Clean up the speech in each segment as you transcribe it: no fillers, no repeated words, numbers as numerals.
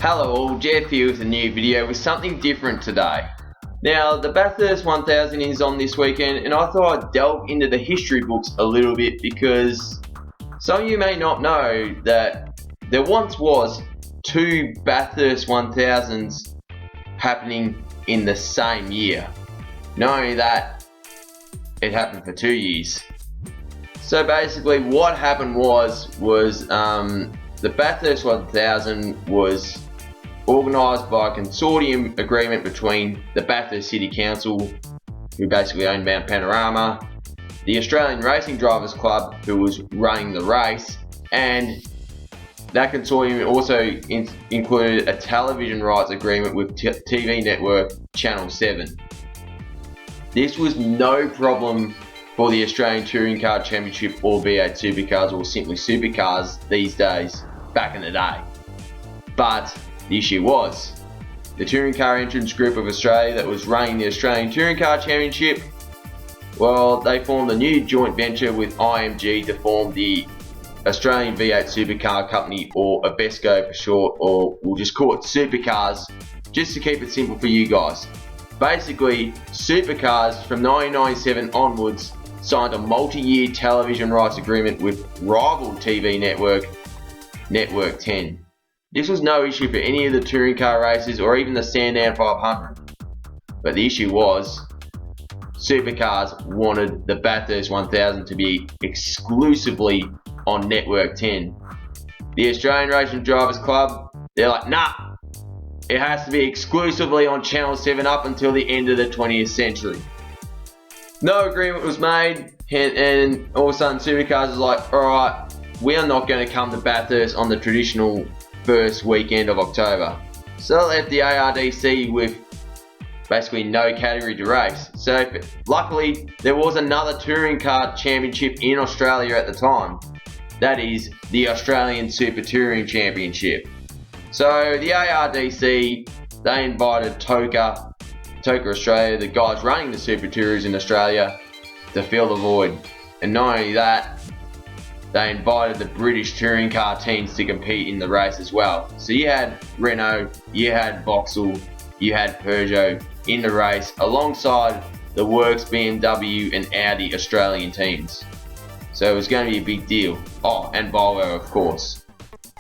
Hello all, Jeff here with a new video with something different today. Now, the Bathurst 1000 is on this weekend, and I thought I'd delve into the history books a little bit because some of you may not know that there once was two Bathurst 1000s happening in the same year. Not only that, it happened for 2 years. So basically what happened was the Bathurst 1000 was organised by a consortium agreement between the Bathurst City Council, who basically owned Mount Panorama, the Australian Racing Drivers Club, who was running the race, and that consortium also included a television rights agreement with TV network Channel 7. This was no problem for the Australian Touring Car Championship or V8 Supercars, or simply supercars these days, back in the day. But the issue was, the Touring Car Entrance Group of Australia that was running the Australian Touring Car Championship, well, they formed a new joint venture with IMG to form the Australian V8 Supercar Company, or Abesco for short, or we'll just call it Supercars, just to keep it simple for you guys. Basically, Supercars from 1997 onwards signed a multi-year television rights agreement with rival TV network, Network 10. This was no issue for any of the touring car races or even the Sandown 500. But the issue was, Supercars wanted the Bathurst 1000 to be exclusively on Network 10. The Australian Racing Drivers Club, they're like, nah, it has to be exclusively on Channel 7 up until the end of the 20th century. No agreement was made, and all of a sudden Supercars is like, alright, we are not going to come to Bathurst on the traditional first weekend of October. So that left the ARDC with basically no category to race. So luckily there was another touring car championship in Australia at the time. That is the Australian Super Touring Championship. So the ARDC, they invited TOCA Australia, the guys running the Super Tours in Australia, to fill the void. And not only that, they invited the British touring car teams to compete in the race as well. So you had Renault, you had Vauxhall, you had Peugeot in the race alongside the Works, BMW and Audi Australian teams. So it was going to be a big deal. Oh, and Volvo of course.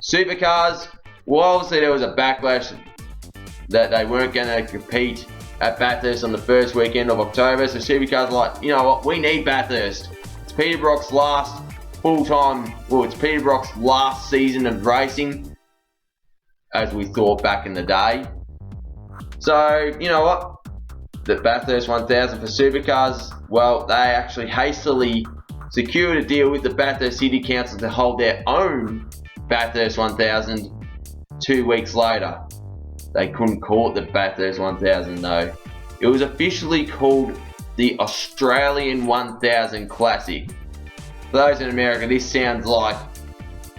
Supercars, well obviously there was a backlash that they weren't going to compete at Bathurst on the first weekend of October. So Supercars were like, you know what, we need Bathurst. It's Peter Brock's last it's Peter Brock's last season of racing, as we thought back in the day. So, you know what? The Bathurst 1000 for Supercars, well, they actually hastily secured a deal with the Bathurst City Council to hold their own Bathurst 1000 2 weeks later. They couldn't call it the Bathurst 1000 though. It was officially called the Australian 1000 Classic. For those in America, this sounds like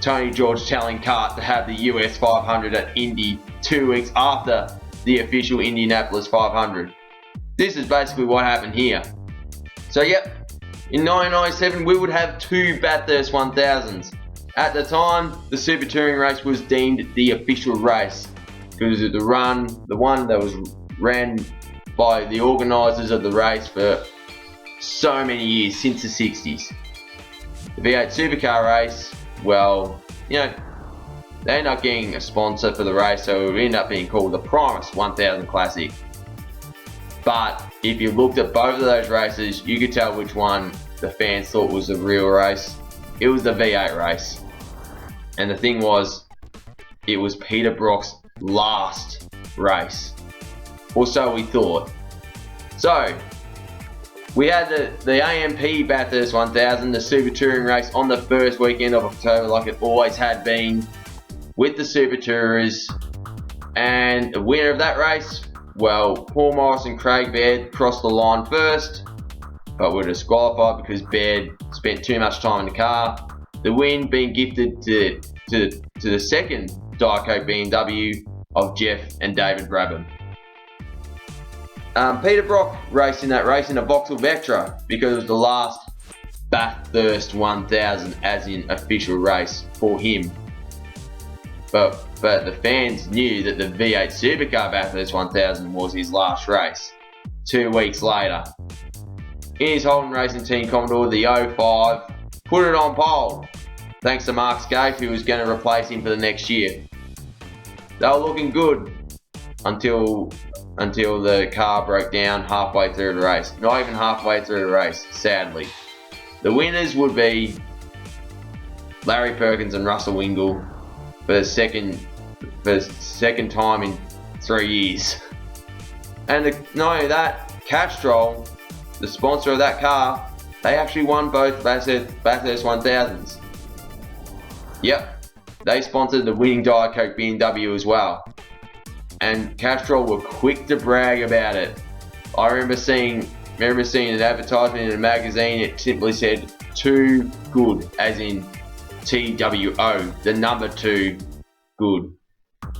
Tony George telling Kart to have the US 500 at Indy 2 weeks after the official Indianapolis 500. This is basically what happened here. So yep, in 1997 we would have two Bathurst 1000s. At the time, the Super Touring race was deemed the official race because of the one that was ran by the organisers of the race for so many years, since the 60s. The V8 Supercar race, well, you know, they ended up getting a sponsor for the race, so it would end up being called the Primus 1000 Classic. But if you looked at both of those races, you could tell which one the fans thought was the real race. It was the V8 race. And the thing was, it was Peter Brock's last race. Or so we thought. So, we had the AMP Bathurst 1000, the Super Touring race, on the first weekend of October, like it always had been, with the Super Tourers. And the winner of that race, well, Paul Morris and Craig Baird crossed the line first, but were disqualified because Baird spent too much time in the car. The win being gifted to the second Diet Coke BMW of Jeff and David Brabham. Peter Brock raced in that race in a Vauxhall Vectra because it was the last Bathurst 1000 as in official race for him. But but the fans knew that the V8 Supercar Bathurst 1000 was his last race. 2 weeks later, in his Holden Racing Team Commodore, the 05, put it on pole, thanks to Mark Scaife, who was going to replace him for the next year. They were looking good until the car broke down halfway through the race. Not even halfway through the race, sadly. The winners would be Larry Perkins and Russell Wingle for the second time in 3 years. And not only that, Castrol, the sponsor of that car, they actually won both Bathurst 1000s. Yep, they sponsored the winning Diet Coke BMW as well. And Castrol were quick to brag about it. I remember seeing an advertisement in a magazine. It simply said "too good," as in TWO, the number 2 good,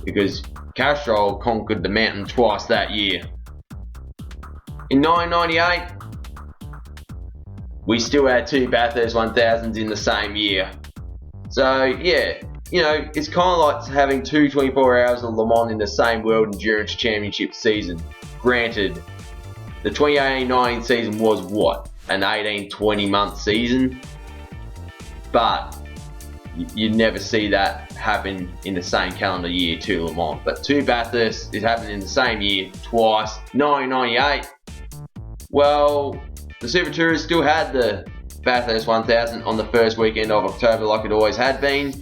because Castrol conquered the mountain twice that year. In 1998, we still had 2 Bathurst 1000s in the same year. So yeah, you know, it's kind of like having 2 24 hours of Le Mans in the same World Endurance Championship season. Granted, the 2018-19 season was what? An 18-20 month season? But you never see that happen in the same calendar year, 2 Le Mans. But 2 Bathurst is happening in the same year, twice. 1998, well, the Super Tourers still had the Bathurst 1000 on the first weekend of October like it always had been.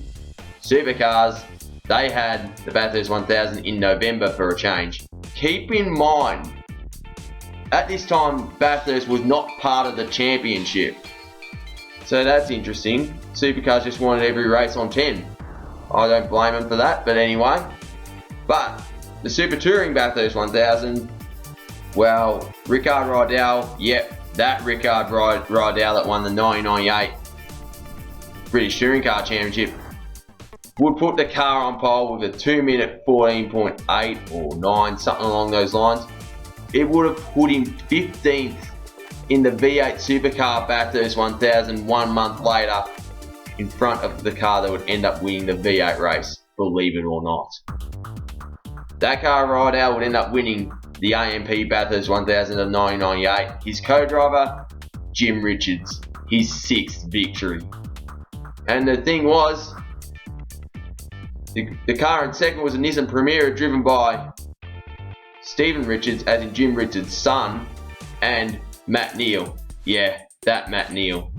Supercars, they had the Bathurst 1000 in November for a change. Keep in mind, at this time, Bathurst was not part of the championship. So that's interesting. Supercars just wanted every race on 10. I don't blame them for that, but anyway. But the Super Touring Bathurst 1000, well, Rickard Rydell, yep, that Rickard Rydell that won the 1998 British Touring Car Championship, would put the car on pole with a 2-minute 14.8 or 9, something along those lines. It would have put him 15th in the V8 Supercar Bathurst 1000 1 month later, in front of the car that would end up winning the V8 race, believe it or not. That car Rydell would end up winning the AMP Bathurst 1000 of 1998. His co-driver, Jim Richards, his 6th victory. And the thing was, the car in second was a Nissan Primera driven by Stephen Richards, as in Jim Richards' son, and Matt Neal. Yeah, that Matt Neal.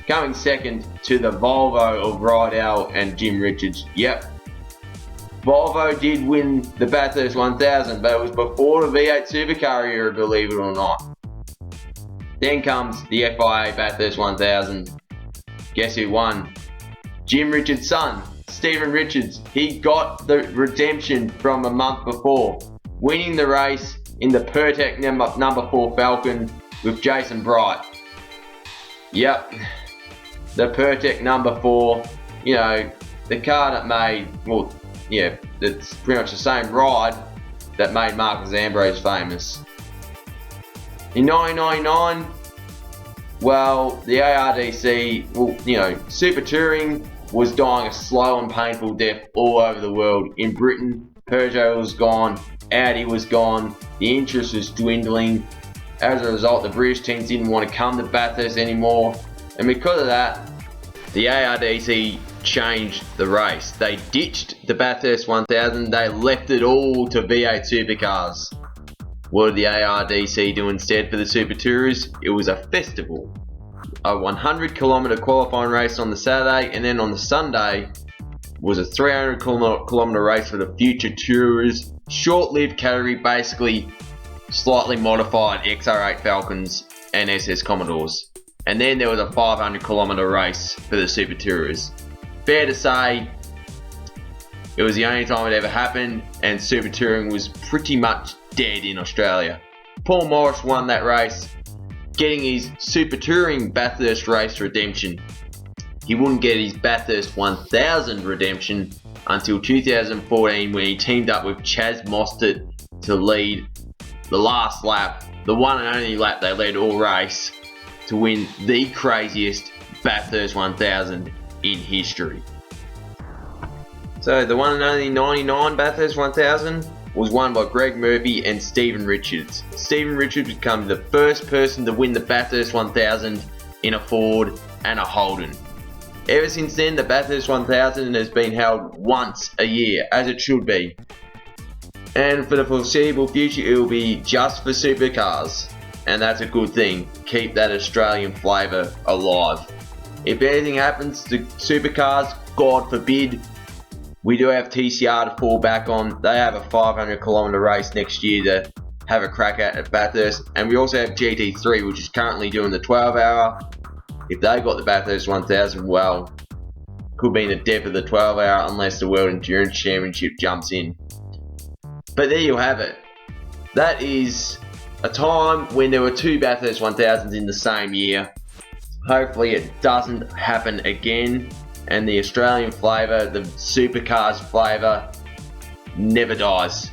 Coming second to the Volvo of Rydell and Jim Richards. Yep, Volvo did win the Bathurst 1000, but it was before the V8 Supercar era, believe it or not. Then comes the FIA Bathurst 1000. Guess who won? Jim Richards' son, Stephen Richards. He got the redemption from a month before, winning the race in the Pertec number 4 Falcon with Jason Bright. Yep, the Pertec number 4, you know, the car that made, well, yeah, it's pretty much the same ride that made Marcus Ambrose famous. In 1999, well, the ARDC, well, you know, Super Touring was dying a slow and painful death all over the world. In Britain, Peugeot was gone, Audi was gone, the interest was dwindling. As a result, the British teams didn't want to come to Bathurst anymore, and because of that, the ARDC changed the race. They ditched the Bathurst 1000, they left it all to V8 Supercars. What did the ARDC do instead for the Super Tourers? It was a festival. A 100 kilometre qualifying race on the Saturday, and then on the Sunday was a 300 kilometre race for the Future Tourers. Short-lived category, basically slightly modified XR8 Falcons and SS Commodores. And then there was a 500 kilometre race for the Super Tourers. Fair to say, it was the only time it ever happened, and Super Touring was pretty much dead in Australia. Paul Morris won that race, getting his Super Touring Bathurst race redemption. He wouldn't get his Bathurst 1000 redemption until 2014, when he teamed up with Chaz Mostert to lead the last lap, the one and only lap they led all race, to win the craziest Bathurst 1000 in history. So the one and only 99 Bathurst 1000 was won by Greg Murphy and Stephen Richards. Stephen Richards became the first person to win the Bathurst 1000 in a Ford and a Holden. Ever since then, the Bathurst 1000 has been held once a year, as it should be. And for the foreseeable future, it will be just for supercars. And that's a good thing. Keep that Australian flavour alive. If anything happens to supercars, God forbid, we do have TCR to fall back on. They have a 500km race next year to have a crack at Bathurst. And we also have GT3, which is currently doing the 12-hour. If they got the Bathurst 1000, well, could be in the depth of the 12-hour unless the World Endurance Championship jumps in. But there you have it. That is a time when there were two Bathurst 1000s in the same year. Hopefully it doesn't happen again, and the Australian flavour, the supercars flavour, never dies,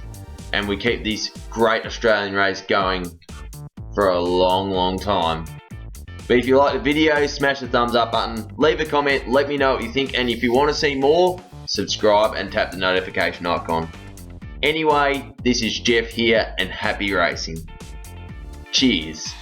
and we keep this great Australian race going for a long, long time. But if you like the video, smash the thumbs up button, leave a comment, let me know what you think, and if you want to see more, subscribe and tap the notification icon. Anyway, this is Jeff here, and happy racing. Cheers.